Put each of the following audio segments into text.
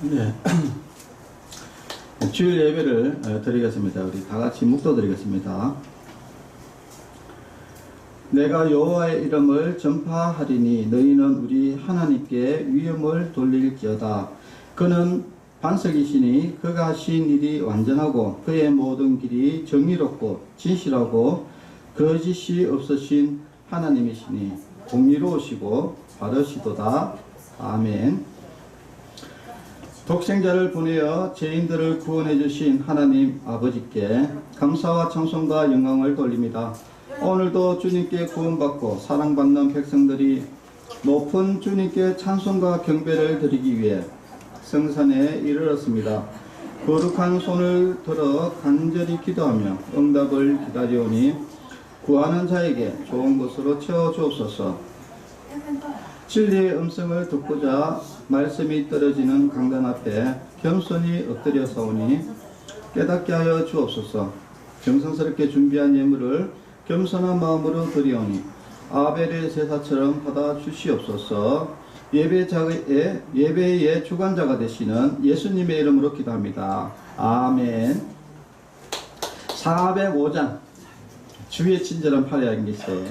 네. 주일 예배를 드리겠습니다. 우리 다 같이 묵도 드리겠습니다. 내가 여호와의 이름을 전파하리니 너희는 우리 하나님께 위엄을 돌릴지어다. 그는 반석이시니 그가 하신 일이 완전하고 그의 모든 길이 정의롭고 진실하고 거짓이 없으신 하나님이시니 공의로우시고 바르시도다. 아멘. 독생자를 보내어 죄인들을 구원해 주신 하나님 아버지께 감사와 찬송과 영광을 돌립니다. 오늘도 주님께 구원받고 사랑받는 백성들이 높은 주님께 찬송과 경배를 드리기 위해 성산에 이르렀습니다. 거룩한 손을 들어 간절히 기도하며 응답을 기다려오니 구하는 자에게 좋은 것으로 채워주옵소서. 진리의 음성을 듣고자 말씀이 떨어지는 강단 앞에 겸손히 엎드려 서오니 깨닫게 하여 주옵소서. 정성스럽게 준비한 예물을 겸손한 마음으로 드리오니 아벨의 제사처럼 받아 주시옵소서. 예배의 주관자가 되시는 예수님의 이름으로 기도합니다. 아멘. 405장 주의 친절한 팔에 안기세.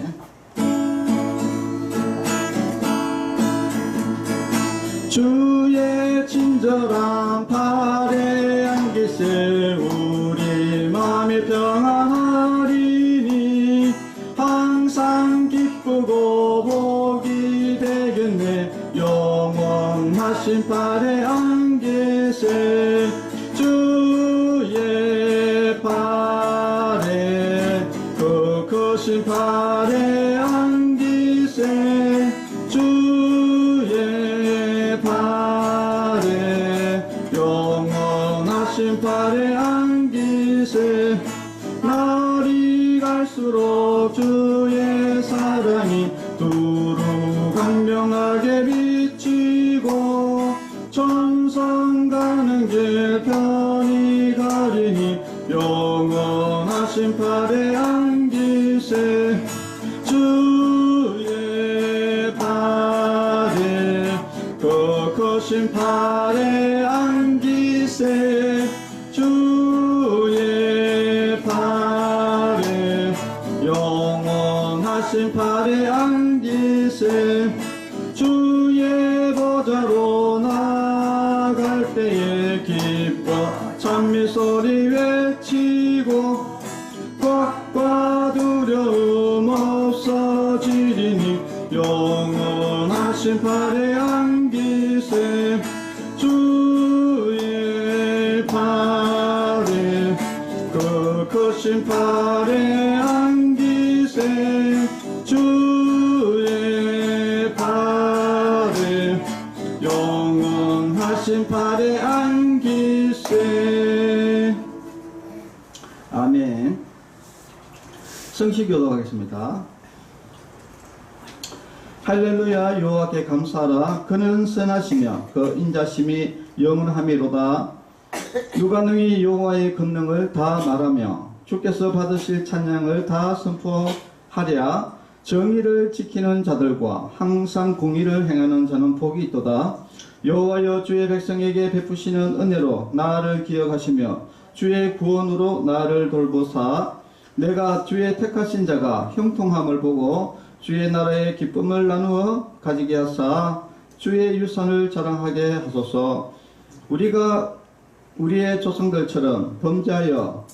주의 친절한 팔에 안기세. 우리 마음이 평안하리니 항상 기쁘고 복이 되겠네. 영원하신 팔에 안기세. 주의 팔에 그 크신 팔에 안기세. 주의 팔에 영원하신 팔에 안기세. 날이 갈수록 주의 사랑이 두루 광명하게 비치고 천상 가는 길 편히 가리니 영원하신 팔에 안기세. 주의 팔에 그 크신 팔에 안기세. 주의 팔에 영원하신 팔에 안기세. 주의 보좌로 나갈 때에 기뻐 찬미소리 외치고 걱과 두려움 없어지리니 영원하신 팔에 안기세. 주의 팔에 그 크신 팔에 안기세. 주의 팔에 영원하신 팔에 안기세. 아멘. 성시교도 하겠습니다. 할렐루야. 여호와께 감사하라. 그는 선하시며 그 인자심이 영원하미로다. 누가 능히 여호와의 권능을 다 말하며 주께서 받으실 찬양을 다 선포하랴. 정의를 지키는 자들과 항상 공의를 행하는 자는 복이 있도다. 여호와여, 주의 백성에게 베푸시는 은혜로 나를 기억하시며 주의 구원으로 나를 돌보사 내가 주의 택하신 자가 형통함을 보고 주의 나라의 기쁨을 나누어 가지게 하사 주의 유산을 자랑하게 하소서. 우리가 우리의 조상들처럼 범죄하여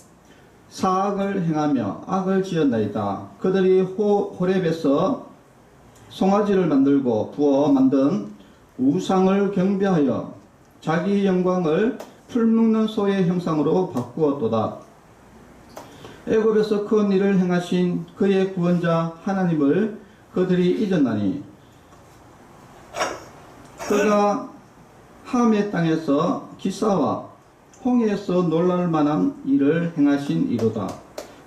사악을 행하며 악을 지었나이다. 그들이 호렙에서 송아지를 만들고 부어 만든 우상을 경배하여 자기 영광을 풀먹는 소의 형상으로 바꾸었도다. 애굽에서 큰 일을 행하신 그의 구원자 하나님을 그들이 잊었나니 그가 함의 땅에서 기사와 홍해에서 놀랄만한 일을 행하신 이로다.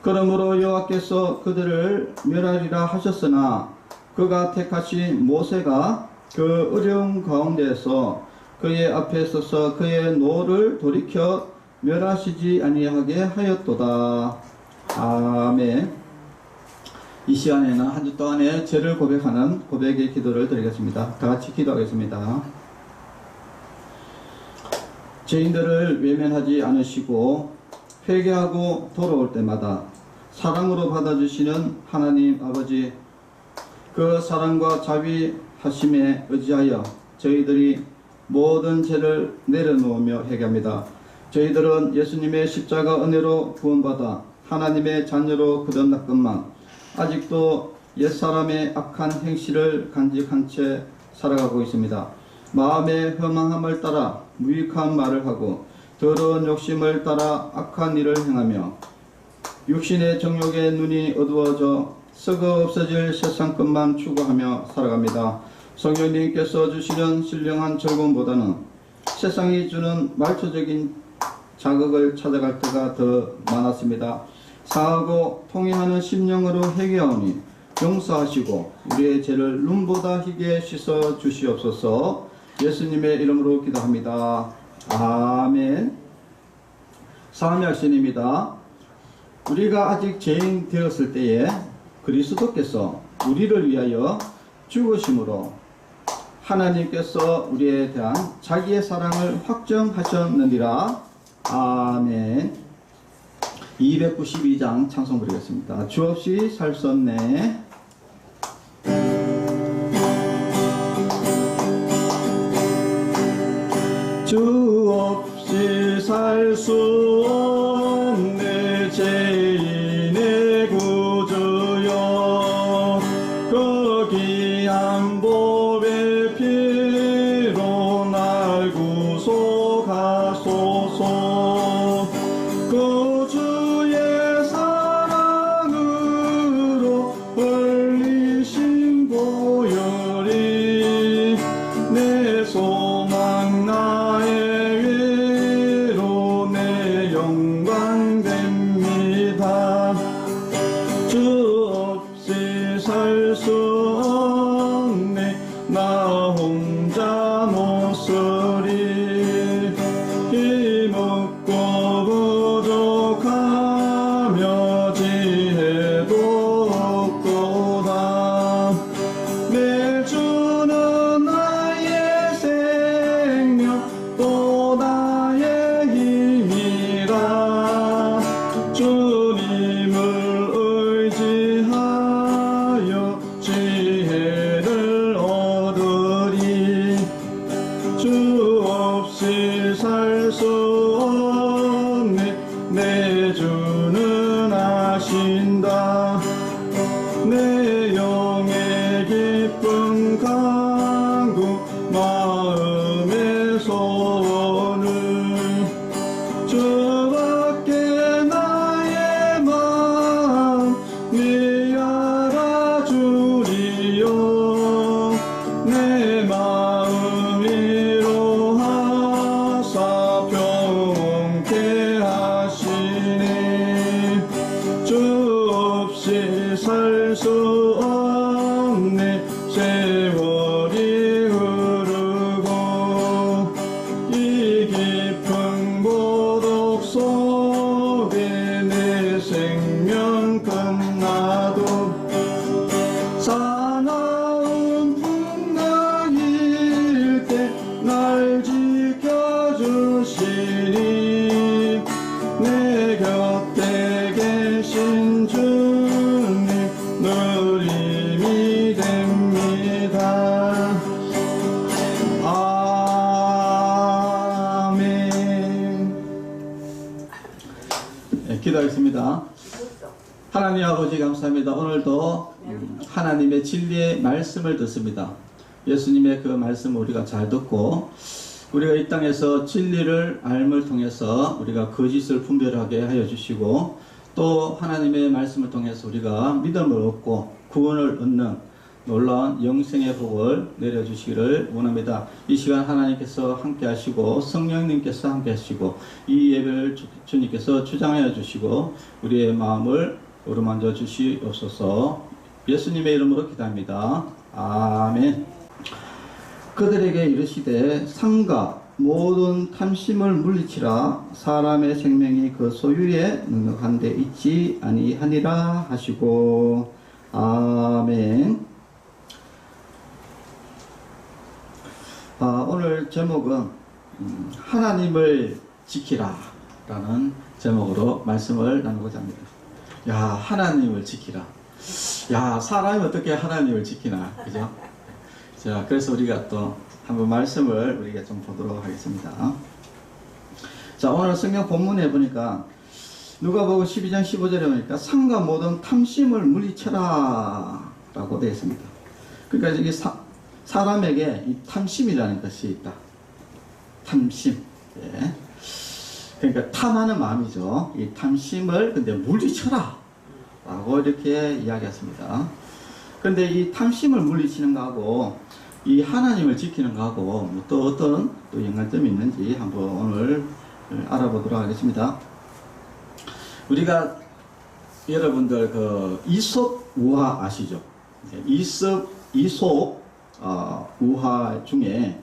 그러므로 여호와께서 그들을 멸하리라 하셨으나 그가 택하신 모세가 그 어려운 가운데에서 그의 앞에 서서 그의 노를 돌이켜 멸하시지 아니하게 하였도다. 아멘. 이 시간에는 한 주 동안의 죄를 고백하는 고백의 기도를 드리겠습니다. 다 같이 기도하겠습니다. 죄인들을 외면하지 않으시고 회개하고 돌아올 때마다 사랑으로 받아주시는 하나님 아버지, 그 사랑과 자비하심에 의지하여 저희들이 모든 죄를 내려놓으며 회개합니다. 저희들은 예수님의 십자가 은혜로 구원받아 하나님의 자녀로 거듭났건만 아직도 옛사람의 악한 행실을 간직한 채 살아가고 있습니다. 마음의 허망함을 따라 무익한 말을 하고 더러운 욕심을 따라 악한 일을 행하며 육신의 정욕에 눈이 어두워져 썩어 없어질 세상 것만 추구하며 살아갑니다. 성령님께서 주시는 신령한 즐거움보다는 세상이 주는 말초적인 자극을 찾아갈 때가 더 많았습니다. 사하고 통회하는 심령으로 회개하오니 용서하시고 우리의 죄를 눈보다 희게 씻어 주시옵소서. 예수님의 이름으로 기도합니다. 아멘. 사함의 학신입니다. 우리가 아직 죄인 되었을 때에 그리스도께서 우리를 위하여 죽으심으로 하나님께서 우리에 대한 자기의 사랑을 확정하셨느니라. 아멘. 292장 찬송 부르겠습니다. 주 없이 살 수 없네. 주 없이 살 수 없네. 죄인의 구주여, 그 귀한 보배 피로 날 구속하소서. 그 주의 사랑으로 흘리신 보혈이 내 소망 나의 위로 내 영광 됩니다. 주 없이 살 수 없네. 나 혼자 못 쓰리. 힘없고 부족하며 지혜도 없도다. 내 주는 나의 생명 또 나의 힘이라. 주님을 의지하여 지혜를 얻으리. 주 없이 살 수 없네. 내 주는 아신다. 내 영의 기쁨 간구 마음의 소원을 주밖에 나의 마음이 알아주리요. 내 마음 위로하사 평온케 하시네. 주 없이 살 수 없네. 세월이 흐르고 이 깊은 고독 속에 내 생명 끝나도 사나운 풍랑일 때 날 지켜주시니. 내 곁에 계신 주님 늘 힘이 됩니다. 아멘. 네, 기도하겠습니다. 하나님 아버지 감사합니다. 오늘도 하나님의 진리의 말씀을 듣습니다. 예수님의 그 말씀을 우리가 잘 듣고 우리가 이 땅에서 진리를 알음을 통해서 우리가 거짓을 분별하게 하여 주시고 또 하나님의 말씀을 통해서 우리가 믿음을 얻고 구원을 얻는 놀라운 영생의 복을 내려주시기를 원합니다. 이 시간 하나님께서 함께 하시고 성령님께서 함께 하시고 이 예배를 주님께서 주장하여 주시고 우리의 마음을 어루만져 주시옵소서. 예수님의 이름으로 기도합니다. 아멘. 그들에게 이르시되 상가 모든 탐심을 물리치라. 사람의 생명이 그 소유에 넉넉한 데 있지 아니하니라 하시고. 아멘. 오늘 제목은 하나님을 지키라 라는 제목으로 말씀을 나누고자 합니다. 야, 하나님을 지키라. 야, 사람이 어떻게 하나님을 지키나, 그죠? 자, 그래서 우리가 또 한번 말씀을 우리가 좀 보도록 하겠습니다. 자, 오늘 성경 본문에 보니까 누가복음 12장 15절에 보니까 상과 모든 탐심을 물리쳐라 라고 되어 있습니다. 그러니까 이게 사람에게 이 탐심이라는 것이 있다. 탐심. 예. 그러니까 탐하는 마음이죠. 이 탐심을 근데 물리쳐라 라고 이렇게 이야기했습니다. 근데 이 탐심을 물리치는 거하고 이 하나님을 지키는 거하고 또 어떤 또 연관점이 있는지 한번 오늘 알아보도록 하겠습니다. 우리가 여러분들 그 이솝 우화 아시죠? 이솝 우화 중에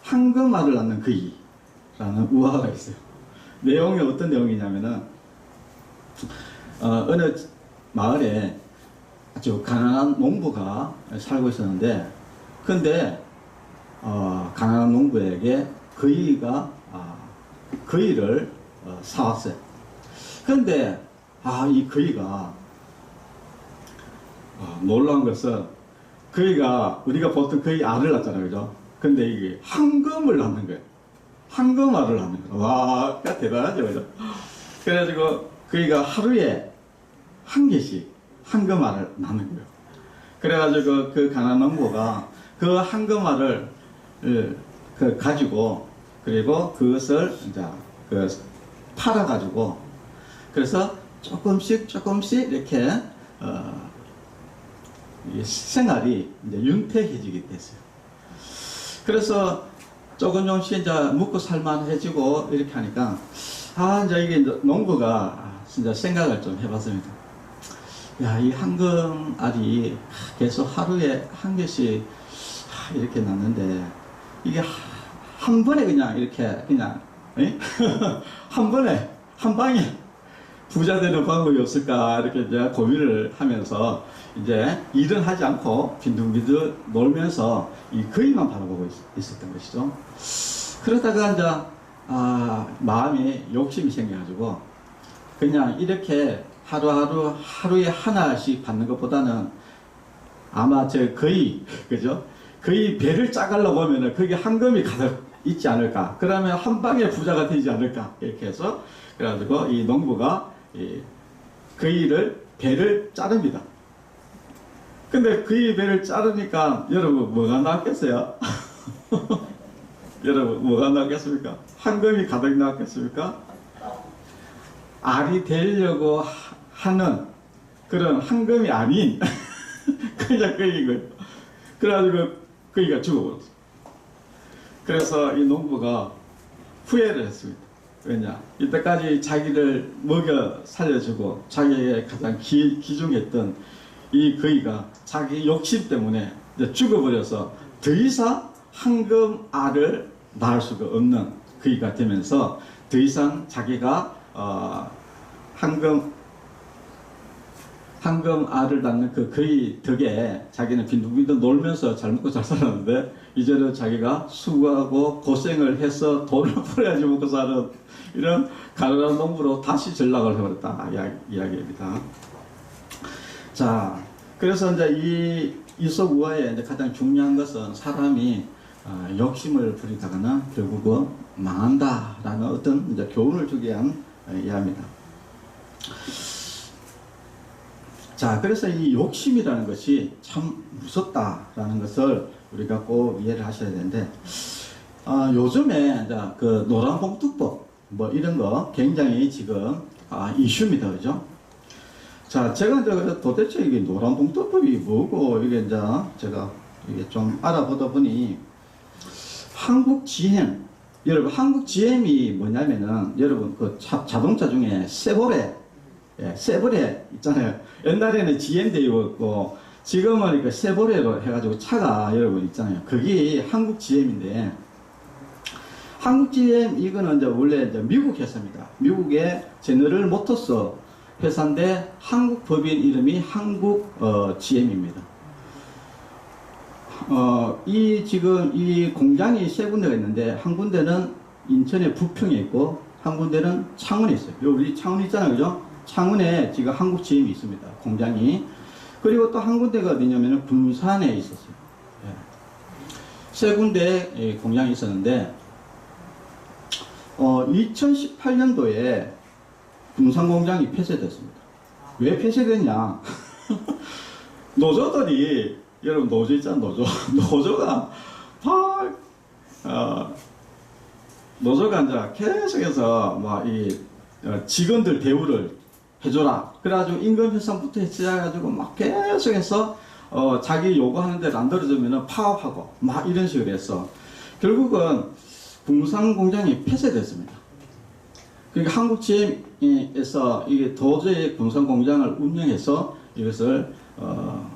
황금알을 낳는 그이라는 우화가 있어요. 내용이 어떤 내용이냐면은 어느 마을에 아주 가난한 농부가 살고 있었는데, 근데 가난한 농부에게 그이가 그이를 사왔어요. 근데 이 그이가 놀라운 것은 그이가 우리가 보통 그이 알을 낳잖아요, 그죠? 근데 이게 황금을 낳는 거예요. 황금알을 낳는 거예요. 와, 대단하죠, 그죠? 그래가지고 그이가 하루에 한 개씩 황금알을 낳는 거예요. 그래가지고 그 가난한 농부가 그 황금알을 가지고, 그리고 그것을 이제 팔아가지고, 그래서 조금씩 이렇게 생활이 이제 윤택해지게 됐어요. 그래서 조금씩 이제 먹고 살만해지고 이렇게 하니까 이제 이게 농부가 진짜 생각을 좀 해봤습니다. 야, 이 황금알이 계속 하루에 한 개씩 이렇게 났는데 이게 한 번에 그냥 이렇게 한 번에 한 방에 부자 되는 방법이 없을까 이렇게 이제 고민을 하면서 이제 일은 하지 않고 빈둥빈둥 놀면서 이 그이만 바라보고 있었던 것이죠. 그러다가 이제 마음에 욕심이 생겨가지고 그냥 이렇게 하루에 하나씩 받는 것보다는 아마 그이, 그죠? 그이 배를 짜갈라 보면은 그게 황금이 가득 있지 않을까. 그러면 한 방에 부자가 되지 않을까. 이렇게 해서 그래가지고 이 농부가 그이를 배를 자릅니다. 근데 그이 배를 자르니까 여러분 뭐가 나왔겠어요? 여러분 뭐가 나왔겠습니까? 황금이 가득 나왔겠습니까? 알이 되려고 하는 그런 황금이 아닌 그냥 그이인 거예요. 그래가지고 그이가 죽어버렸어요. 그래서 이 농부가 후회를 했습니다. 왜냐? 이때까지 자기를 먹여 살려주고 자기에게 가장 귀중했던 이 그이가 자기 욕심 때문에 이제 죽어버려서 더 이상 황금알을 낳을 수가 없는 그이가 되면서 더 이상 자기가 황금알을 낳는 그 그이 덕에 자기는 빈둥빈둥 놀면서 잘 먹고 잘 살았는데 이제는 자기가 수고하고 고생을 해서 돈을 벌어야지 먹고 사는 이런 가난한 농부로 다시 전락을 해버렸다 이야기입니다. 자, 그래서 이제 이 이솝 우화의 이제 가장 중요한 것은 사람이 욕심을 부리다가는 결국은 망한다라는 어떤 이제 교훈을 주기 위한 이야기입니다. 자, 그래서 이 욕심이라는 것이 참 무섭다라는 것을 우리가 꼭 이해를 하셔야 되는데, 요즘에 이제 그 노란봉투법 뭐 이런 거 굉장히 지금 이슈입니다, 그죠? 자, 제가 이제 도대체 이게 노란봉투법이 뭐고 이게 이제 제가 이게 좀 알아보다 보니 한국GM, 여러분 한국GM이 뭐냐면은 여러분 그 자동차 중에 세보레 있잖아요. 옛날에는 GM 되어있고 지금은 그 세보레로 해가지고 차가 여러분 있잖아요. 그게 한국GM인데, 한국GM 이거는 이제 원래 이제 미국 회사입니다. 미국의 제너럴 모터스 회사인데 한국 법인 이름이 한국GM입니다. 지금 이 공장이 세 군데가 있는데 한 군데는 인천의 부평에 있고 한 군데는 창원에 있어요. 우리 창원 있잖아요, 그죠? 창원에 지금 한국 GM이 있습니다. 공장이. 그리고 또 한 군데가 어디냐면 군산에 있었어요. 예. 세 군데 공장이 있었는데 2018년도에 군산 공장이 폐쇄됐습니다. 왜 폐쇄됐냐? 노조들이, 여러분 노조 있잖아, 노조. 노조가 노조가 이제 계속해서 직원들 대우를 해줘라. 그래가지고 임금 협상부터 시작해가지고 막 계속해서 자기 요구하는 데를 안 들어주면은 파업하고 막 이런 식으로 했어. 결국은 군산 공장이 폐쇄됐습니다. 그러니까 한국 GM에서 이게 도저히 군산 공장을 운영해서 이것을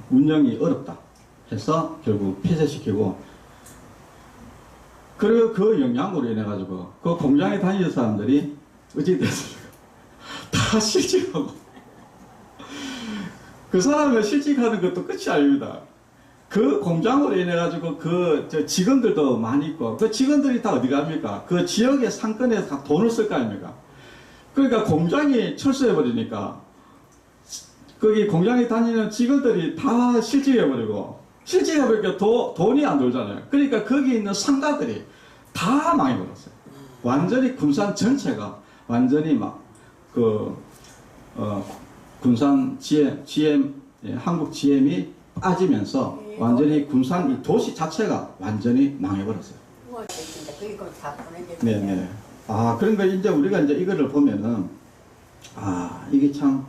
운영이 어렵다 해서 결국 폐쇄시키고, 그리고 그 영향으로 인해 가지고 그 공장에 다니는 사람들이 어찌 됐습니까? 다 실직하고. 그 사람을 실직하는 것도 끝이 아닙니다. 그 공장으로 인해 가지고 저 직원들도 많이 있고, 그 직원들이 다 어디 갑니까? 그 지역의 상권에서 다 돈을 쓸 거 아닙니까? 그러니까 공장이 철수해 버리니까 거기 공장에 다니는 직원들이 다 실직해 버리고, 실직해 버리니까 돈이 안 돌잖아요. 그러니까 거기 있는 상가들이 다 망해버렸어요. 완전히 군산 전체가 완전히 군산 GM, 한국 GM이 빠지면서 완전히 군산 이 도시 자체가 완전히 망해버렸어요. 네네. 그러니까 이제 우리가 이제 이거를 보면은, 이게 참,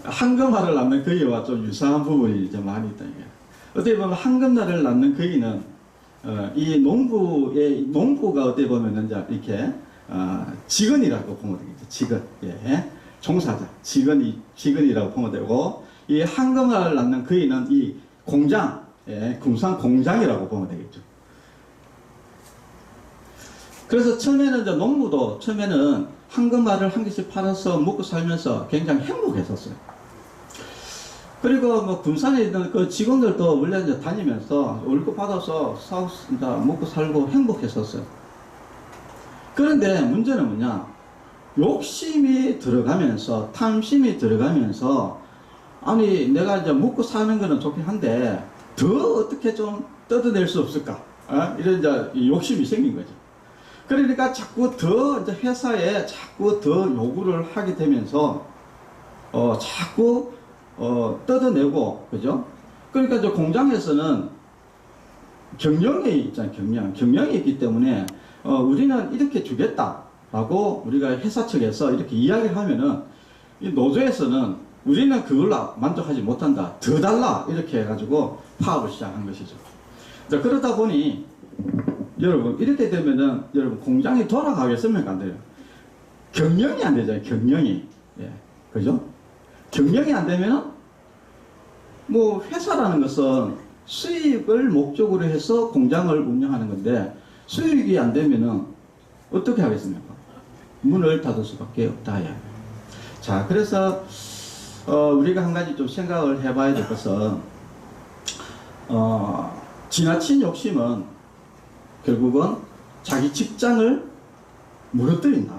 황금알을 낳는 거위와 좀 유사한 부분이 이제 많이 있다, 이게. 어떻게 보면 황금알을 낳는 거위는, 이 농부가 어떻게 보면은 이제 이렇게, 직원이라고 보면 되겠죠. 직원. 예. 종사자. 직원이라고 보면 되고, 이 황금알을 낳는 거위는 이 공장, 군산 공장이라고 보면 되겠죠. 그래서 처음에는 이제 농부도 처음에는 황금알을 한 개씩 팔아서 먹고 살면서 굉장히 행복했었어요. 그리고 군산에 있는 그 직원들도 원래 이제 다니면서 월급 받아서 먹고 살고 행복했었어요. 그런데 문제는 뭐냐? 욕심이 들어가면서, 탐심이 들어가면서, 아니, 내가 이제 먹고 사는 거는 좋긴 한데, 더 어떻게 좀 뜯어낼 수 없을까? 이런 이제 욕심이 생긴 거죠. 그러니까 자꾸 더 이제 회사에 자꾸 더 요구를 하게 되면서 자꾸 뜯어내고, 그죠? 그러니까 이제 공장에서는 경영이 있잖아요. 경영이 있기 때문에 우리는 이렇게 주겠다라고 우리가 회사 측에서 이렇게 이야기를 하면은 이 노조에서는 우리는 그걸로 만족하지 못한다, 더 달라, 이렇게 해가지고 파업을 시작한 것이죠. 자, 그러다 보니 여러분, 이렇게 되면은, 여러분, 공장이 돌아가겠습니까? 안 돼요. 경영이 안 되잖아요, 경영이. 예. 그죠? 경영이 안 되면은, 회사라는 것은 수익을 목적으로 해서 공장을 운영하는 건데, 수익이 안 되면은, 어떻게 하겠습니까? 문을 닫을 수밖에 없다. 예. 자, 그래서, 우리가 한 가지 좀 생각을 해봐야 될 것은, 지나친 욕심은 결국은 자기 직장을 무너뜨린다.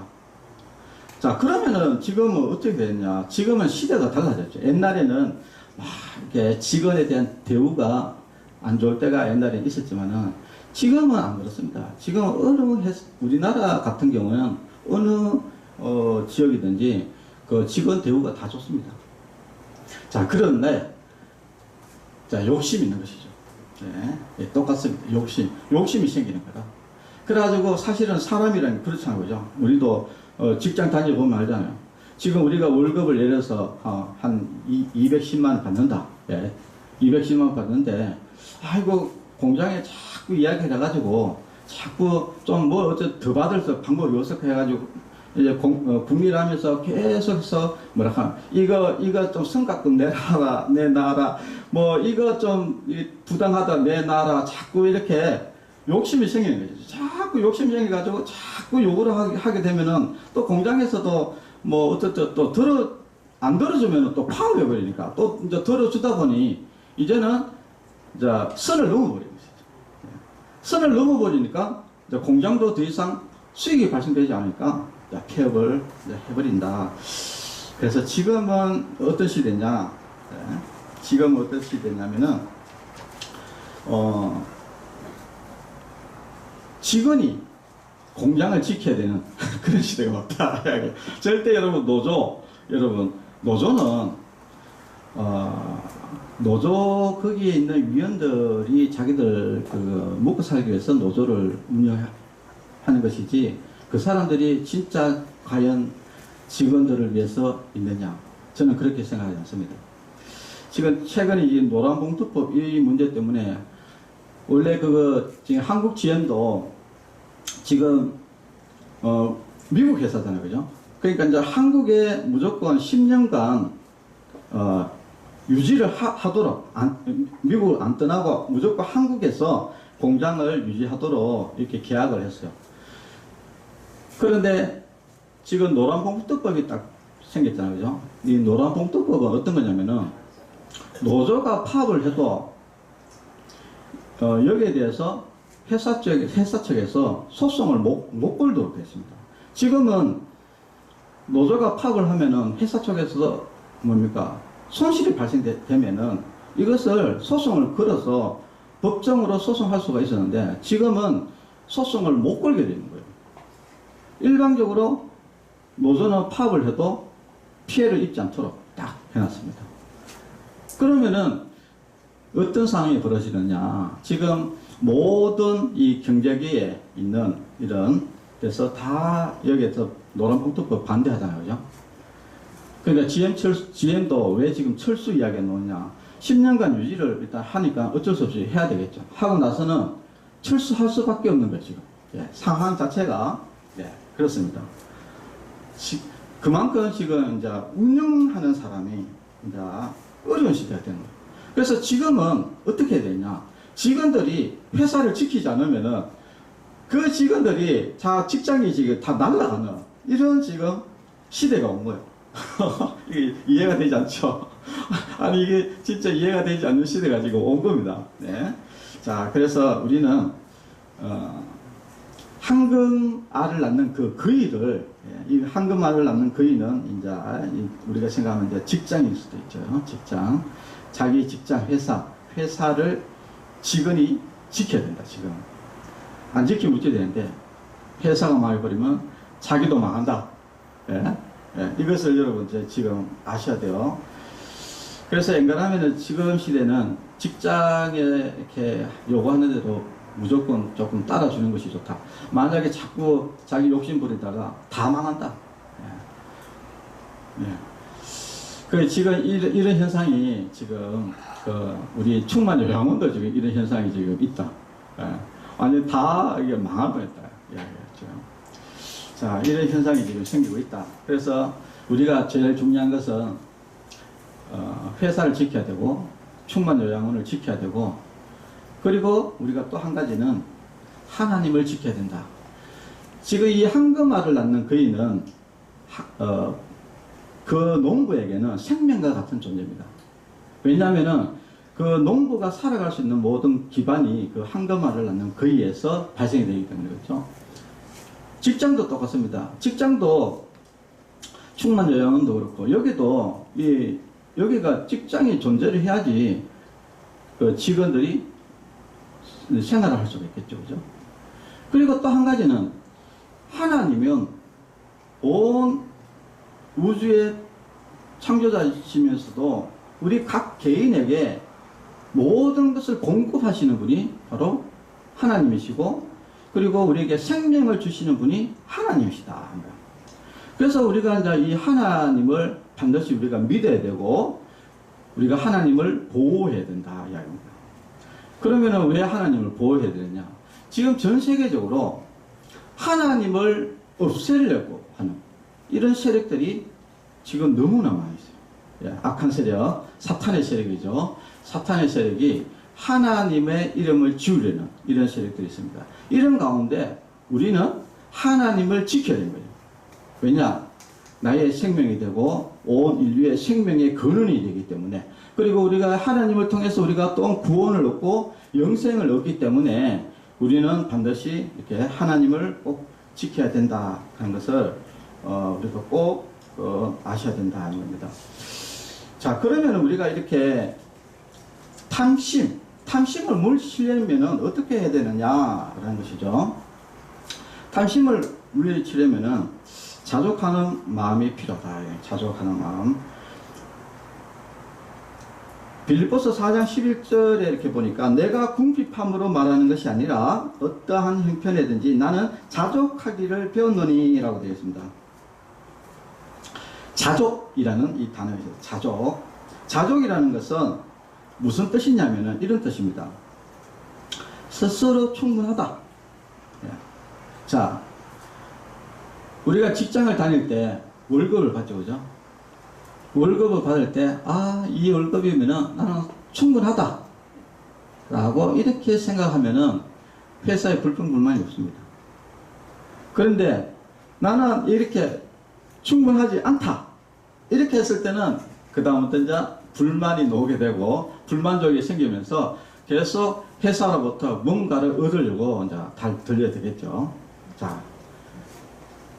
자, 그러면은 지금은 어떻게 됐냐? 지금은 시대가 달라졌죠. 옛날에는 이렇게 직원에 대한 대우가 안 좋을 때가 옛날에 있었지만은 지금은 안 그렇습니다. 지금 우리나라 같은 경우는 어느 지역이든지 그 직원 대우가 다 좋습니다. 자, 그런데 욕심이 있는 것이죠. 네, 똑같습니다. 욕심이 생기는 거다. 그래가지고 사실은 사람이란 그렇잖아요, 그죠? 우리도 직장 다녀보면 알잖아요. 지금 우리가 월급을 예를 들어서 한 210만 원 받는다. 예, 210만 원 받는데, 아이고 공장에 자꾸 이야기를 해가지고 자꾸 좀 어째 더 받을 방법이 없을까 해가지고 이제 국리하면서 계속해서 이거 좀 성과금 내놔라, 이거 좀 부당하다 내놔라, 자꾸 이렇게 욕심이 생기는 거죠. 자꾸 욕심이 생겨가지고 자꾸 요구를 하게 되면은 또 공장에서도 어쨌든 또 안 들어주면은 또 파업해 버리니까 또 이제 들어주다 보니 이제는 이제 선을 넘어버리는 것이죠. 선을 넘어버리니까 이제 공장도 더 이상 수익이 발생되지 않으니까 폐업을 해버린다. 그래서 지금은 어떤 시대냐? 지금은 어떤 시대냐면은 직원이 공장을 지켜야 되는 그런 시대가 왔다. 절대 여러분 노조는 노조 거기에 있는 위원들이 자기들 먹고 살기 위해서 노조를 운영하는 것이지 그 사람들이 진짜 과연 직원들을 위해서 있느냐? 저는 그렇게 생각하지 않습니다. 지금 최근에 이 노란봉투법 이 문제 때문에 원래 지금 한국 GM도 지금 미국 회사잖아요, 그죠? 그러니까 이제 한국에 무조건 10년간 유지를 하도록 미국을 안 떠나고 무조건 한국에서 공장을 유지하도록 이렇게 계약을 했어요. 그런데 지금 노란봉투법이 딱 생겼잖아요, 그죠? 이 노란봉투법은 어떤 거냐면은 노조가 파업을 해도 여기에 대해서 회사 측에서 소송을 못 걸도록 했습니다. 지금은 노조가 파업을 하면은 회사 쪽에서 뭡니까? 손실이 발생되면은 이것을 소송을 걸어서 법정으로 소송할 수가 있었는데 지금은 소송을 못 걸게 되는 거예요. 일반적으로 노조는 파업을 해도 피해를 입지 않도록 딱 해놨습니다. 그러면은 어떤 상황이 벌어지느냐? 지금 모든 이 경제계에 있는 이런 데서 다 여기에서 노란봉투법 반대하잖아요, 그죠? 그러니까 GM도 왜 지금 철수 이야기가 나오냐? 10년간 유지를 일단 하니까 어쩔 수 없이 해야 되겠죠. 하고 나서는 철수할 수밖에 없는 거죠, 지금. 상황 자체가 그렇습니다. 그만큼 지금 이제 운영하는 사람이 이제 어려운 시대가 되는 거예요. 그래서 지금은 어떻게 해야 되냐? 직원들이 회사를 지키지 않으면은 그 직원들이 직장이 지금 다 날아가는 이런 지금 시대가 온 거예요. 이게 이해가 되지 않죠? 아니, 이게 진짜 이해가 되지 않는 시대가 지금 온 겁니다. 네. 자, 그래서 우리는, 황금알을 낳는 그 거위를, 이 황금알을 낳는 거위는 이제 우리가 생각하면 이제 직장일 수도 있죠. 직장. 자기 직장, 회사를 직원이 지켜야 된다, 지금. 안 지키면 어찌 되는데, 회사가 망해버리면 자기도 망한다. 이것을 여러분 지금 아셔야 돼요. 그래서 엔간하면은 지금 시대는 직장에 이렇게 요구하는 대로 무조건 조금 따라주는 것이 좋다. 만약에 자꾸 자기 욕심 부리다가 다 망한다. 그 지금 이런 현상이 지금 우리 충만 요양원도 지금 이런 현상이 지금 있다. 완전 다 이게 망할 뻔했다. 자, 이런 현상이 지금 생기고 있다. 그래서 우리가 제일 중요한 것은 회사를 지켜야 되고 충만 요양원을 지켜야 되고 그리고 우리가 또 한 가지는 하나님을 지켜야 된다. 지금 이 황금알을 낳는 거인은 그 농부에게는 생명과 같은 존재입니다. 왜냐하면은 그 농부가 살아갈 수 있는 모든 기반이 그 황금알을 낳는 거위에서 발생이 되기 때문에 그렇죠. 직장도 똑같습니다. 직장도 충만 요양원도 그렇고 여기도 여기가 직장이 존재를 해야지 그 직원들이 생활을 할 수가 있겠죠, 그죠? 그리고 또 한 가지는 하나님은 온 우주의 창조자이시면서도 우리 각 개인에게 모든 것을 공급하시는 분이 바로 하나님이시고 그리고 우리에게 생명을 주시는 분이 하나님이시다. 그래서 우리가 이제 이 하나님을 반드시 우리가 믿어야 되고 우리가 하나님을 보호해야 된다 이야기입니다. 그러면은 왜 하나님을 보호해야 되느냐? 지금 전 세계적으로 하나님을 없애려고 하는 이런 세력들이 지금 너무나 많이 있어요. 악한 세력, 사탄의 세력이죠. 사탄의 세력이 하나님의 이름을 지우려는 이런 세력들이 있습니다. 이런 가운데 우리는 하나님을 지켜야 되는 거예요. 왜냐? 나의 생명이 되고 온 인류의 생명의 근원이 되기 때문에 그리고 우리가 하나님을 통해서 우리가 또 구원을 얻고 영생을 얻기 때문에 우리는 반드시 이렇게 하나님을 꼭 지켜야 된다 하는 것을 우리가 꼭 아셔야 된다 하는 겁니다. 자, 그러면 우리가 이렇게 탐심을 물리치려면 어떻게 해야 되느냐라는 것이죠. 탐심을 물리치려면 자족하는 마음이 필요하다. 자족하는 마음. 빌립보서 4장 11절에 이렇게 보니까 내가 궁핍함으로 말하는 것이 아니라 어떠한 형편이든지 나는 자족하기를 배웠노니 라고 되어 있습니다. 자족이라는 이 단어가 있어요. 자족이라는 것은 무슨 뜻이냐면은 이런 뜻입니다. 스스로 충분하다. 자, 우리가 직장을 다닐 때 월급을 받죠, 그죠? 월급을 받을 때, 이 월급이면은 나는 충분하다. 라고 이렇게 생각하면은 회사에 불평불만이 없습니다. 그런데 나는 이렇게 충분하지 않다. 이렇게 했을 때는 그다음부터 이제 불만이 나오게 되고 불만족이 생기면서 계속 회사로부터 뭔가를 얻으려고 이제 들려야 되겠죠. 자,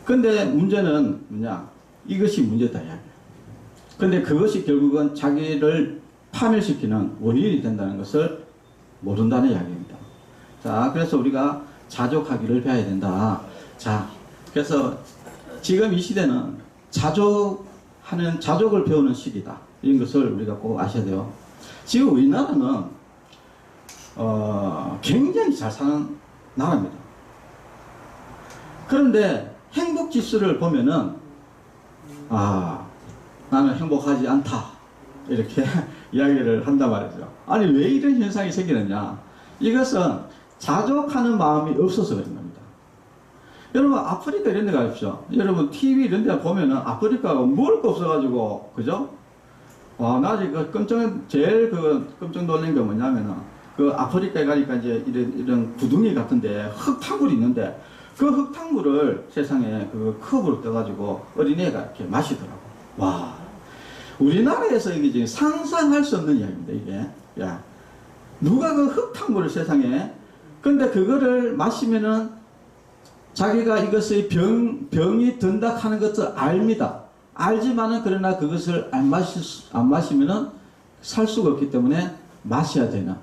근데 문제는 뭐냐? 이것이 문제다 이야기예요. 근데 그것이 결국은 자기를 파멸시키는 원인이 된다는 것을 모른다는 이야기입니다. 자, 그래서 우리가 자족하기를 배워야 된다. 자, 그래서 지금 이 시대는 자족을 배우는 시기다. 이런 것을 우리가 꼭 아셔야 돼요. 지금 우리나라는 굉장히 잘 사는 나라입니다. 그런데 행복 지수를 보면은 나는 행복하지 않다. 이렇게 이야기를 한단 말이죠. 아니, 왜 이런 현상이 생기느냐? 이것은 자족하는 마음이 없어서 그런 겁니다. 여러분, 아프리카 이런 데 가십시오. 여러분, TV 이런 데 보면은 아프리카가 먹을 거 없어가지고, 그죠? 나 지금 제일 깜짝 놀란 게 뭐냐면은, 아프리카에 가니까 이제 이런 구둥이 같은데 흙탕물이 있는데, 그 흙탕물을 세상에 컵으로 떠가지고 어린애가 이렇게 마시더라고. 와. 우리나라에서 이게 지금 상상할 수 없는 이야기입니다, 이게. 야. 누가 그 흙탕물을 세상에, 근데 그거를 마시면은 자기가 이것의 병이 든다 하는 것을 압니다. 알지만은 그러나 그것을 안 마시면은 살 수가 없기 때문에 마셔야 되는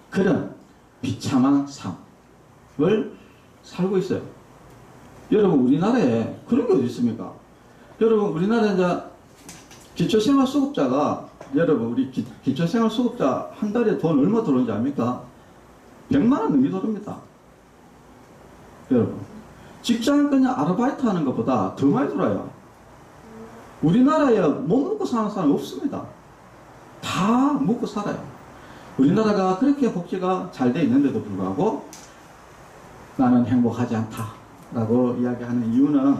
그런 비참한 삶을 살고 있어요. 여러분, 우리나라에 그런 게 어디 있습니까? 여러분, 우리나라에 이제 기초생활수급자가, 여러분, 우리 기초생활수급자 한 달에 돈 얼마 들어오는지 압니까? 100만원 넘게 들어옵니다. 여러분, 직장 그냥 아르바이트 하는 것보다 더 많이 들어요. 우리나라에 못 먹고 사는 사람이 없습니다. 다 먹고 살아요. 우리나라가 그렇게 복지가 잘 돼 있는데도 불구하고 나는 행복하지 않다 라고 이야기하는 이유는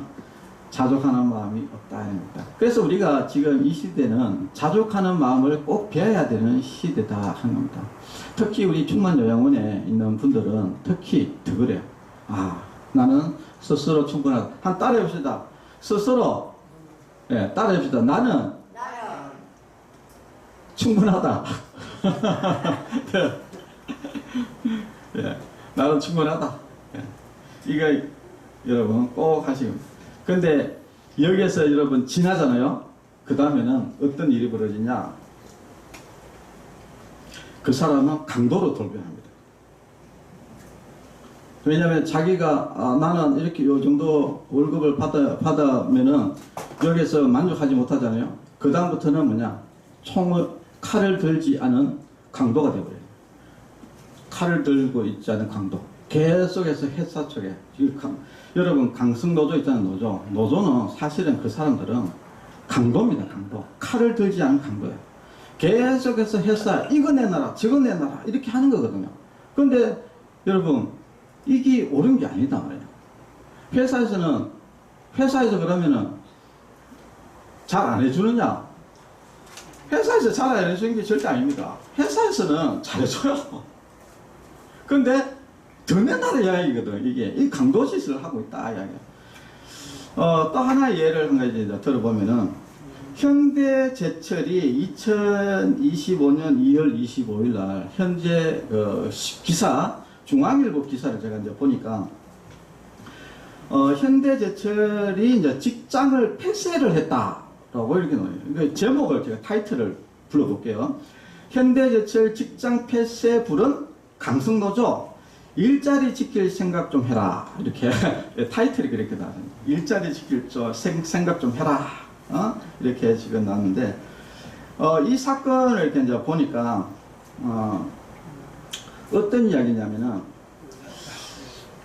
자족하는 마음이 없다는 겁니다. 그래서 우리가 지금 이 시대는 자족하는 마음을 꼭 배워야 되는 시대다 하는 겁니다. 특히 우리 충만요양원에 있는 분들은 특히 더 그래요. 나는 스스로 충분하다. 한 따라해 봅시다. 스스로 따라해 봅시다. 나는 충분하다. 나는 충분하다. 이거 여러분 꼭 하시고. 근데 여기에서 여러분 지나잖아요. 그 다음에는 어떤 일이 벌어지냐? 그 사람은 강도로 돌변합니다. 왜냐하면 자기가 나는 이렇게 요 정도 월급을 받으면은 여기서 만족하지 못하잖아요. 그 다음부터는 뭐냐? 칼을 들지 않은 강도가 되어버려요. 칼을 들고 있지 않은 강도. 계속해서 회사 쪽에 여러분 강성노조 있잖아요. 노조는 사실은 그 사람들은 강도입니다. 강도. 칼을 들지 않은 강도예요. 계속해서 회사 이거 내놔라 저거 내놔라 이렇게 하는 거거든요. 그런데 여러분 이게 옳은 게 아니다 말이에요. 회사에서 그러면은 잘 안 해주느냐? 회사에서 잘 안 해주는 게 절대 아닙니다. 회사에서는 잘해줘요. 근데 더 내놔라 이야기거든. 이 강도짓을 하고 있다 이야기야. 또 하나의 예를 한 가지 들어보면은 현대제철이 2025년 2월 25일 날 현재 기사 중앙일보 기사를 제가 이제 보니까 현대제철이 이제 직장을 폐쇄를 했다라고 이렇게 나와요. 그 제목을 제가 타이틀을 불러볼게요. 현대제철 직장 폐쇄 불은 강승노조 일자리 지킬 생각 좀 해라. 이렇게 타이틀이 그렇게 나왔습니다. 일자리 지킬 생각 좀 해라. 이렇게 지금 나왔는데 이 사건을 이렇게 이제 보니까 어떤 이야기냐면은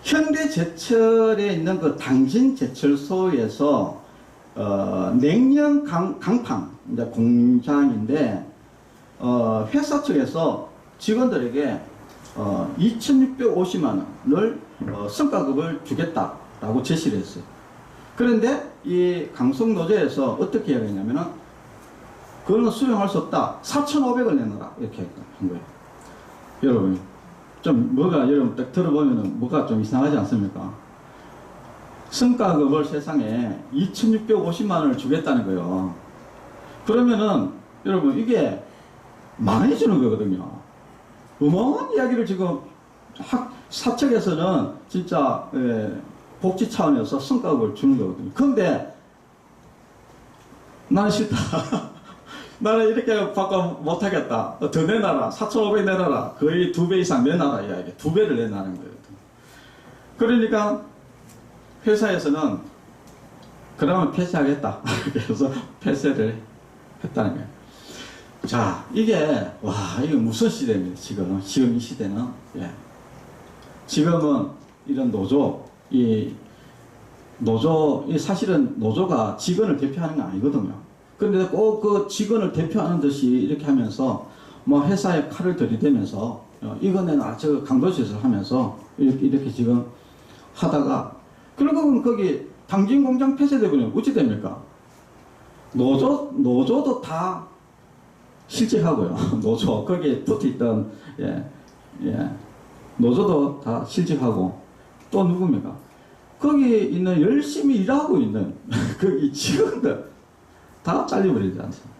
현대제철에 있는 그 당진제철소에서 냉면 강판 이제 공장인데 회사 측에서 직원들에게 2,650만 원을 성과급을 주겠다라고 제시를 했어요. 그런데 이 강성노조에서 어떻게 이야기했냐면은 그거는 수용할 수 없다. 4,500을 내놔라. 이렇게 한 거예요. 여러분, 좀 여러분 딱 들어보면은 뭐가 좀 이상하지 않습니까? 성과급을 세상에 2,650만 원을 주겠다는 거예요. 그러면은 여러분 이게 많이 주는 거거든요. 어마어마한 이야기를 지금 사측에서는 진짜 복지 차원에서 성과급을 주는 거거든요. 그런데 나는 싫다. 나는 이렇게 바꿔 못하겠다. 더 내놔라. 4,500 내놔라. 거의 2배 이상 내놔라. 이야기. 2배를 내놔는 거거든요. 그러니까 회사에서는 그러면 폐쇄하겠다. 그래서 폐쇄를 했다는 거예요. 자, 이게 이거 무슨 시대입니다. 지금 이 시대는 지금은 이런 이 사실은 노조가 직원을 대표하는 게 아니거든요. 그런데 꼭 그 직원을 대표하는 듯이 이렇게 하면서 뭐 회사에 칼을 들이대면서 이거 내놔 저 강도짓을 하면서 이렇게 지금 하다가 결국은 거기 당진 공장 폐쇄되면 어찌 됩니까? 노조도 다 실직하고요. 노조 거기에 붙어있던 노조도 다 실직하고 또 누굽니까? 거기 있는 열심히 일하고 있는 거기 직원들 다 잘려버리지 않습니까?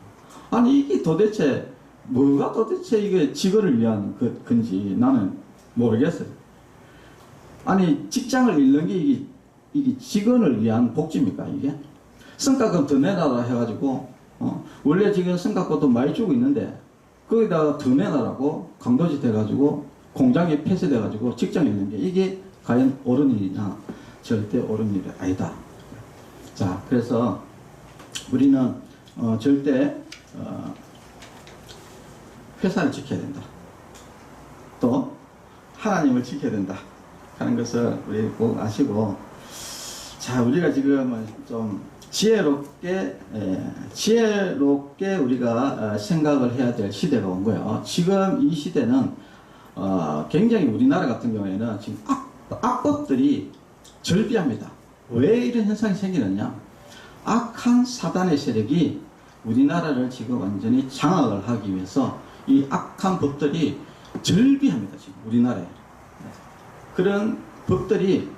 아니 이게 도대체 뭐가 도대체 이게 직원을 위한 건지 나는 모르겠어요. 아니 직장을 잃는 게 이게 직원을 위한 복지입니까 이게? 성과금 더 내놔라 해가지고 원래 지금 성과급도 많이 주고 있는데 거기다가 더 내놔라고 강도짓 해가지고 공장이 폐쇄돼가지고 직장 잃는 게 이게 과연 옳은 일이냐? 절대 옳은 일이 아니다. 자, 그래서 우리는 절대 회사를 지켜야 된다. 또 하나님을 지켜야 된다 하는 것을 우리 꼭 아시고, 자, 우리가 지금 좀 지혜롭게 우리가 생각을 해야 될 시대가 온 거예요. 지금 이 시대는 굉장히 우리나라 같은 경우에는 지금 악법들이 절비합니다. 왜 이런 현상이 생기느냐? 악한 사단의 세력이 우리나라를 지금 완전히 장악을 하기 위해서 이 악한 법들이 절비합니다. 지금 우리나라에. 그런 법들이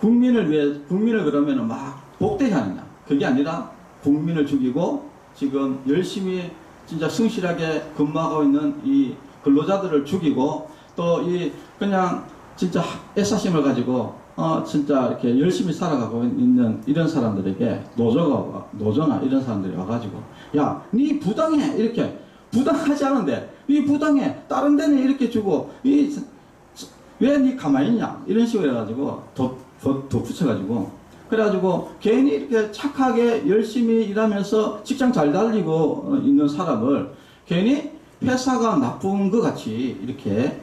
국민을 그러면은 막 복되게 하느냐? 그게 아니라 국민을 죽이고 지금 열심히 진짜 성실하게 근무하고 있는 이 근로자들을 죽이고 또 이 그냥 진짜 애사심을 가지고 진짜 이렇게 열심히 살아가고 있는 이런 사람들에게 노조나 이런 사람들이 와가지고 야, 니 부당해 이렇게 부당하지 않은데 니 부당해 다른 데는 이렇게 주고 왜 니 가만히 있냐 이런 식으로 해가지고 더 붙여가지고 그래가지고 괜히 이렇게 착하게 열심히 일하면서 직장 잘 달리고 있는 사람을 괜히 회사가 나쁜 것 같이 이렇게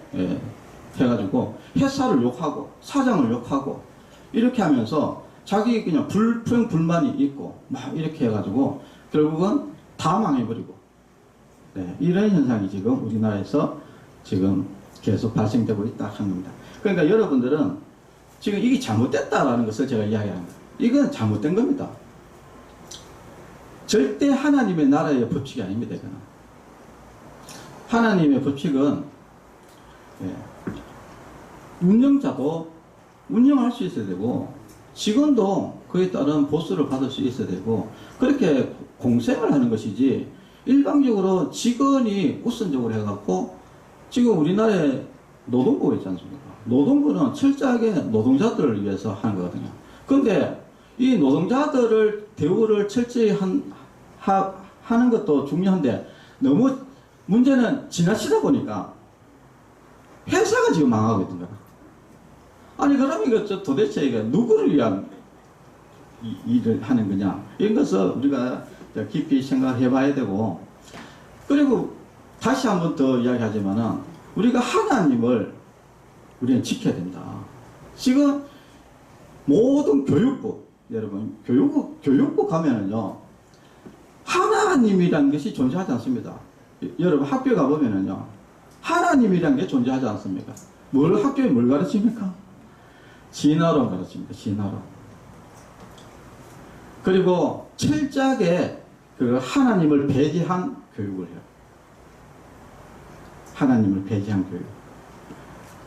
해가지고 회사를 욕하고 사장을 욕하고 이렇게 하면서 자기 그냥 불만이 있고 막 이렇게 해가지고 결국은 다 망해버리고 이런 현상이 지금 우리나라에서 지금 계속 발생되고 있다 하는 겁니다. 그러니까 여러분들은 지금 이게 잘못됐다라는 것을 제가 이야기합니다. 이건 잘못된 겁니다. 절대 하나님의 나라의 법칙이 아닙니다. 이거는. 하나님의 법칙은 운영자도 운영할 수 있어야 되고 직원도 그에 따른 보수를 받을 수 있어야 되고 그렇게 공생을 하는 것이지 일방적으로 직원이 우선적으로 해갖고 지금 우리나라에 노동부가 있지 않습니까? 노동부는 철저하게 노동자들을 위해서 하는 거거든요. 근데 이 노동자들을 대우를 철저히 하는 것도 중요한데 너무 문제는 지나치다 보니까 회사가 지금 망하고 있는 거야. 아니 그러면 이거 도대체 이거 누구를 위한 일을 하는 거냐, 이런 것을 우리가 깊이 생각해 봐야 되고, 그리고 다시 한 번 더 이야기하지만은 우리가 하나님을 우리는 지켜야 된다. 지금 모든 교육부, 여러분 교육부 가면은요 하나님이라는 것이 존재하지 않습니다. 여러분 학교 가보면은요 하나님이라는 게 존재하지 않습니까? 학교에 뭘 가르칩니까? 진화론 가르칩니다. 진화론. 그리고 철저하게 그 하나님을 배제한 교육을 해요. 하나님을 배제한 교육.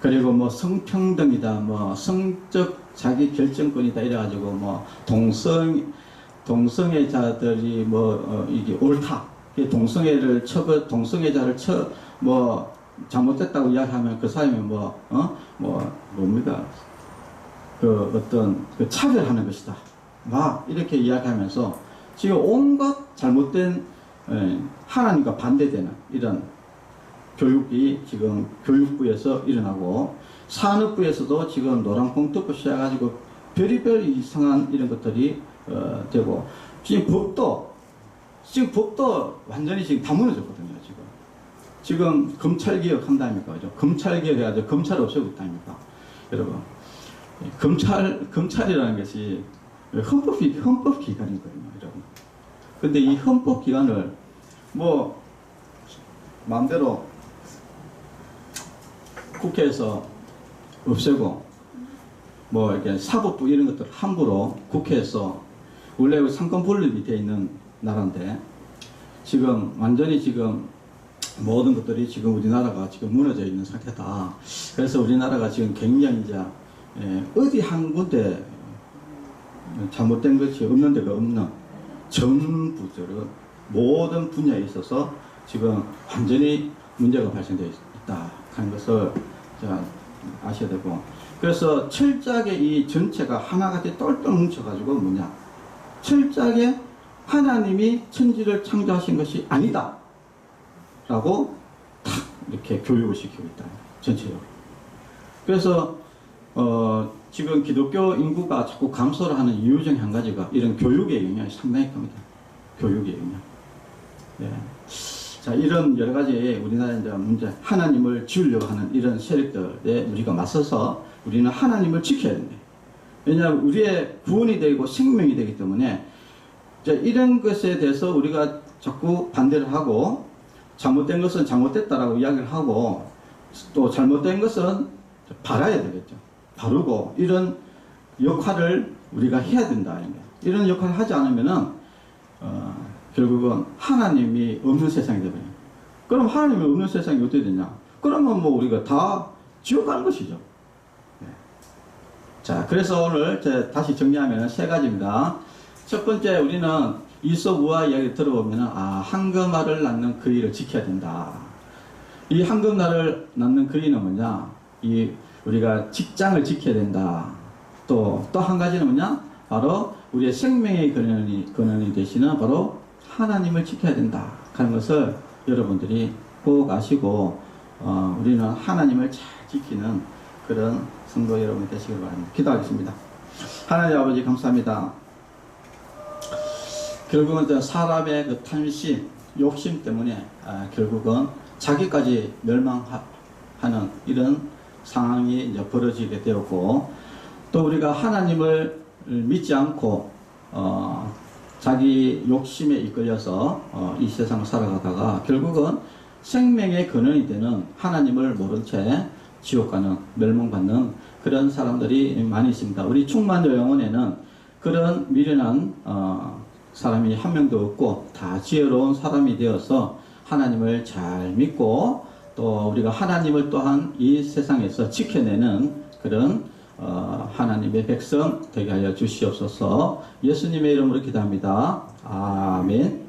그리고 뭐 성평등이다, 뭐 성적 자기 결정권이다 이래가지고 뭐 동성애자들이 이게 옳다. 동성애자를 잘못됐다고 이야기하면 그 사람이 뭡니까? 그 어떤 그 차별하는 것이다. 막 이렇게 이야기하면서 지금 온갖 잘못된 하나님과 반대되는 이런 교육이 지금 교육부에서 일어나고, 산업부에서도 지금 노란봉투부터 시작해가지고 별의별 이상한 이런 것들이 되고, 지금 법도 완전히 지금 다 무너졌거든요. 지금 검찰개혁 한다니까, 그죠? 검찰개혁 해가지고 검찰 없애고 있다니까. 여러분, 검찰이라는 것이 헌법기관이거든요, 여러분. 근데 이 헌법기관을 마음대로 국회에서 없애고, 이렇게 사법부 이런 것들 함부로 국회에서, 원래 상권 분립이 되어 있는 나라인데, 지금 완전히 지금 모든 것들이 지금 우리나라가 지금 무너져 있는 상태다. 그래서 우리나라가 지금 굉장히 이제 어디 한 군데 잘못된 것이 없는 데가 없는, 전부적으로 모든 분야에 있어서 지금 완전히 문제가 발생되어 있다 하는 것을 아셔야 되고, 그래서 철저하게 이 전체가 하나같이 똘똘 뭉쳐가지고 철저하게 하나님이 천지를 창조하신 것이 아니다 라고 탁 이렇게 교육을 시키고 있다, 전체적으로. 그래서 지금 기독교 인구가 자꾸 감소를 하는 이유 중에 한 가지가 이런 교육의 영향이 상당히 큽니다. 교육의 영향. 네. 자, 이런 여러 가지 우리나라의 문제, 하나님을 지우려고 하는 이런 세력들에 우리가 맞서서 우리는 하나님을 지켜야 됩니다. 왜냐하면 우리의 구원이 되고 생명이 되기 때문에 이런 것에 대해서 우리가 자꾸 반대를 하고, 잘못된 것은 잘못됐다라고 이야기를 하고, 또 잘못된 것은 바라야 되겠죠. 바르고, 이런 역할을 우리가 해야 된다. 이런 역할을 하지 않으면은 결국은 하나님이 없는 세상이 되거든요. 그럼 하나님이 없는 세상이 어떻게 되냐? 그러면 우리가 다 지옥 가는 것이죠. 네. 자, 그래서 오늘 다시 정리하면 세 가지입니다. 첫 번째, 우리는 이솝우화 이야기 들어보면 황금알을 낳는 그이를 지켜야 된다. 이 황금알을 낳는 그이는 뭐냐? 우리가 직장을 지켜야 된다. 또 한 가지는 뭐냐? 바로 우리의 생명의 근원이 되시는 바로 하나님을 지켜야 된다 하는 것을 여러분들이 꼭 아시고, 우리는 하나님을 잘 지키는 그런 성도 여러분이 되시길 바랍니다. 기도하겠습니다. 하나님 아버지, 감사합니다. 결국은 사람의 그 탐심, 욕심 때문에 결국은 자기까지 멸망하는 이런 상황이 이제 벌어지게 되었고, 또 우리가 하나님을 믿지 않고 자기 욕심에 이끌려서 이 세상을 살아가다가 결국은 생명의 근원이 되는 하나님을 모른 채 지옥 가는, 멸망받는 그런 사람들이 많이 있습니다. 우리 충만여 영혼에는 그런 미련한 사람이 한 명도 없고 다 지혜로운 사람이 되어서 하나님을 잘 믿고, 또 우리가 하나님을 또한 이 세상에서 지켜내는 그런 하나님의 백성 되게 하여 주시옵소서. 예수님의 이름으로 기도합니다. 아멘.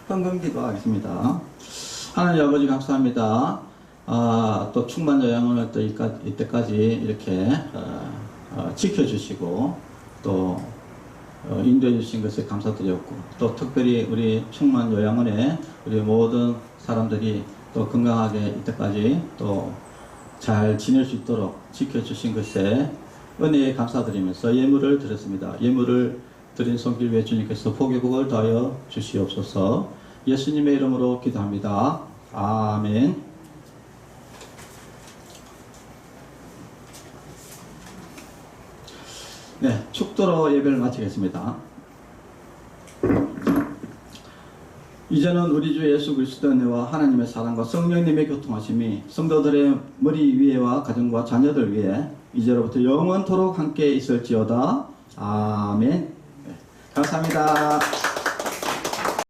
헌금 기도하겠습니다. 하나님 아버지, 감사합니다. 또 충만 요양원을 또 이때까지 이렇게 지켜주시고 또 인도해 주신 것에 감사드렸고, 또 특별히 우리 충만 요양원에 우리 모든 사람들이 또 건강하게 이때까지 또 잘 지낼 수 있도록 지켜주신 것에 은혜에 감사드리면서 예물을 드렸습니다. 예물을 드린 손길 위에 주님께서 복의 복을 더하여 주시옵소서. 예수님의 이름으로 기도합니다. 아멘. 네, 축도로 예배를 마치겠습니다. 이제는 우리 주 예수 그리스도의 은혜와 하나님의 사랑과 성령님의 교통하심이 성도들의 머리 위에와 가정과 자녀들 위에 이제로부터 영원토록 함께 있을지어다. 아멘. 네, 감사합니다.